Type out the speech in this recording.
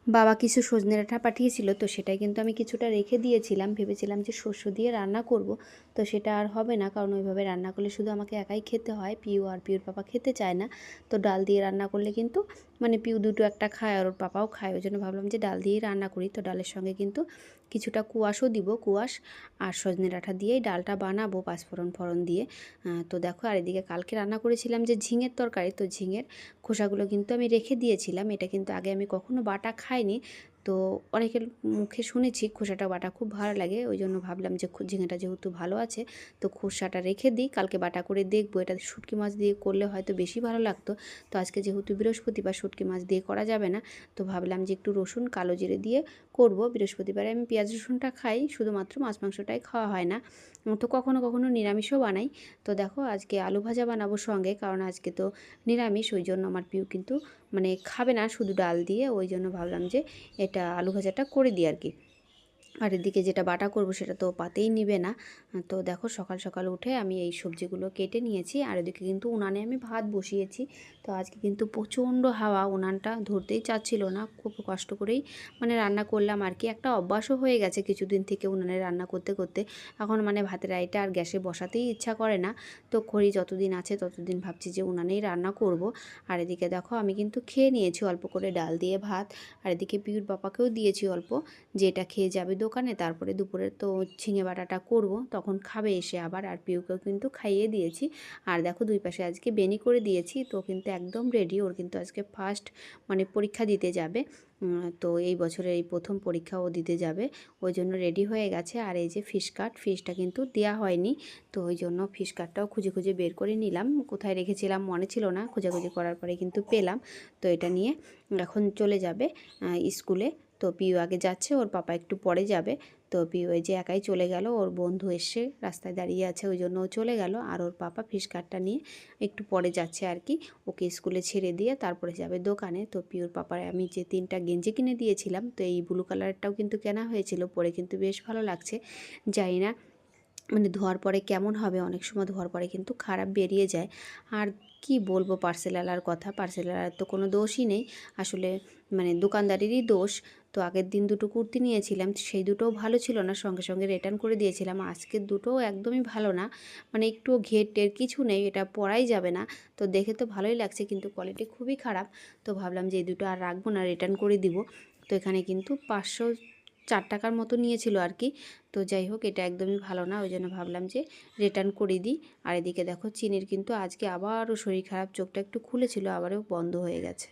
বাবা কিছু সজনে ডাঁটা পাঠিয়েছিল, তো সেটাই কিন্তু আমি কিছুটা রেখে দিয়েছিলাম। ভেবেছিলাম যে শস্য দিয়ে রান্না করব, তো সেটা আর হবে না, কারণ ওইভাবে রান্না করলে শুধু আমাকে একাই খেতে হয়, পিউ আর পিউর পাপা খেতে চায় না। তো ডাল দিয়ে রান্না করলে কিন্তু মানে পিউ দুটো একটা খায় আর ওর পাপাও খায়, ওই জন্য ভাবলাম যে ডাল দিয়েই রান্না করি। তো ডালের সঙ্গে কিন্তু কিছুটা কুয়াশও দিব, কুয়াশ আর সজনে ডাঁটা দিয়েই ডালটা বানাবো পাঁচফোড়ন ফোড়ন দিয়ে। তো দেখো, আর এদিকে কালকে রান্না করেছিলাম যে ঝিঙের তরকারি, তো ঝিঙের খোসাগুলো কিন্তু আমি রেখে দিয়েছিলাম। এটা কিন্তু আগে আমি কখনো বাটা খাইনি, তো অনেকের মুখে শুনেছি খোসাটা বাটা খুব ভালো লাগে, ওই জন্য ভাবলাম যে ঝিঙেটা যেহেতু ভালো আছে তো খোসাটা রেখে দিই, কালকে বাটা করে দেখবো। এটা শুটকি মাছ দিয়ে করলে হয়তো বেশি ভালো লাগতো, তো আজকে যেহেতু বৃহস্পতিবার শুটকি মাছ দিয়ে করা যাবে না, তো ভাবলাম যে একটু রসুন কালো জিরে দিয়ে করব। বৃহস্পতিবারে আমি পেঁয়াজ রসুনটা খাই, শুধুমাত্র মাছ মাংসটাই খাওয়া হয় না, তো কখনো কখনো নিরামিষও বানাই। তো দেখো আজকে আলু ভাজা বানাবো সঙ্গে, কারণ আজকে তো নিরামিষ, ওই জন্য আমার পিউ কিন্তু মানে খাবে না শুধু ডাল দিয়ে, ওই জন্য ভাবলাম যে এটা আলু ভাজাটা করে দিই আর কি। আর এদিকে যেটা বাটা করব সেটা তো পাতেই নিবে না। তো দেখো সকাল সকাল উঠে আমি এই সবজিগুলো কেটে নিয়েছি, আর এদিকে কিন্তু উনানে আমি ভাত বসিয়েছি। তো আজকে কিন্তু প্রচণ্ড হাওয়া, উনানটা ধরতেই চাচ্ছিল না, খুব কষ্ট করেই মানে রান্না করলাম আর কি। একটা অভ্যাসও হয়ে গেছে কিছুদিন থেকে উনানে রান্না করতে করতে, এখন মানে ভাতের আইটা আর গ্যাসে বসাতেই ইচ্ছা করে না। তো খড়ি যতদিন আছে ততদিন ভাবছি যে উনানেই রান্না করব। আর এদিকে দেখো আমি কিন্তু খেয়ে নিয়েছি অল্প করে ডাল দিয়ে ভাত, আর এদিকে পিউর বাবাকেও দিয়েছি অল্প, যে এটা খেয়ে যাবে দোকানে, তারপরে দুপুরে তো ঝিঙে বাটাটা করব, তখন খাবে এসে আবার। আর পিউকেও কিন্তু খাইয়ে দিয়েছি। আর দেখো দুই পাশে আজকে বেনি করে দিয়েছি, তো কিন্তু একদম রেডি, ওর কিন্তু আজকে ফার্স্ট মানে পরীক্ষা দিতে যাবে। তো এই বছরের এই প্রথম পরীক্ষা ও দিতে যাবে, ওই জন্য রেডি হয়ে গেছে। আর এই যে ফিশটা কিন্তু দেওয়া হয়নি, তো ওই জন্য ফিশ কার্ডটাও খুঁজে খুঁজে বের করে নিলাম, কোথায় রেখেছিলাম মনে ছিল না, খোঁজাখুঁজি করার পরে কিন্তু পেলাম। তো এটা নিয়ে এখন চলে যাবে স্কুলে। তো পিউ আগে যাচ্ছে, ওর পাপা একটু পরে যাবে। তো পিউ এই যে একাই চলে গেল, ওর বন্ধু এসে রাস্তায় দাঁড়িয়ে আছে ওই জন্য ও চলে গেল, আর ওর পাপা ফিশ কার্ডটা নিয়ে একটু পরে যাচ্ছে আর কি, ওকে স্কুলে ছেড়ে দিয়ে তারপরে যাবে দোকানে। তো পিউর পাপার আমি যে 3টা গেঞ্জি কিনে দিয়েছিলাম, তো এই ব্লু কালারটাও কিন্তু কেনা হয়েছিল, পরে কিন্তু বেশ ভালো লাগছে। জানি না মানে ধোয়ার পরে কেমন হবে, অনেক সময় ধোয়ার পরে কিন্তু খারাপ বেরিয়ে যায়। আর কি বলবো পার্সেলওয়ালার কথা, পার্সেলওয়ালার তো কোনো দোষই নেই আসলে, মানে দোকানদারেরই দোষ। তো আগের দিন দুটো কুর্তি নিয়েছিলাম, সেই দুটোও ভালো ছিল না, সঙ্গে সঙ্গে রিটার্ন করে দিয়েছিলাম। আজকের দুটোও একদমই ভালো না, মানে একটুও ঘের টের কিছু নেই, এটা পরাই যাবে না। তো দেখে তো ভালোই লাগছে কিন্তু কোয়ালিটি খুবই খারাপ। তো ভাবলাম যে এই দুটো আর রাখবো না, রিটার্ন করে দিব। তো এখানে কিন্তু 504 টাকার মতো নিয়েছিল আর কি। তো যাই হোক, এটা একদমই ভালো না, ওই জন্য ভাবলাম যে রিটার্ন করে দিই। আর এদিকে দেখো চিনির কিন্তু আজকে আবারও শরীর খারাপ, চোখটা একটু খুলেছিল আবারও বন্ধ হয়ে গেছে।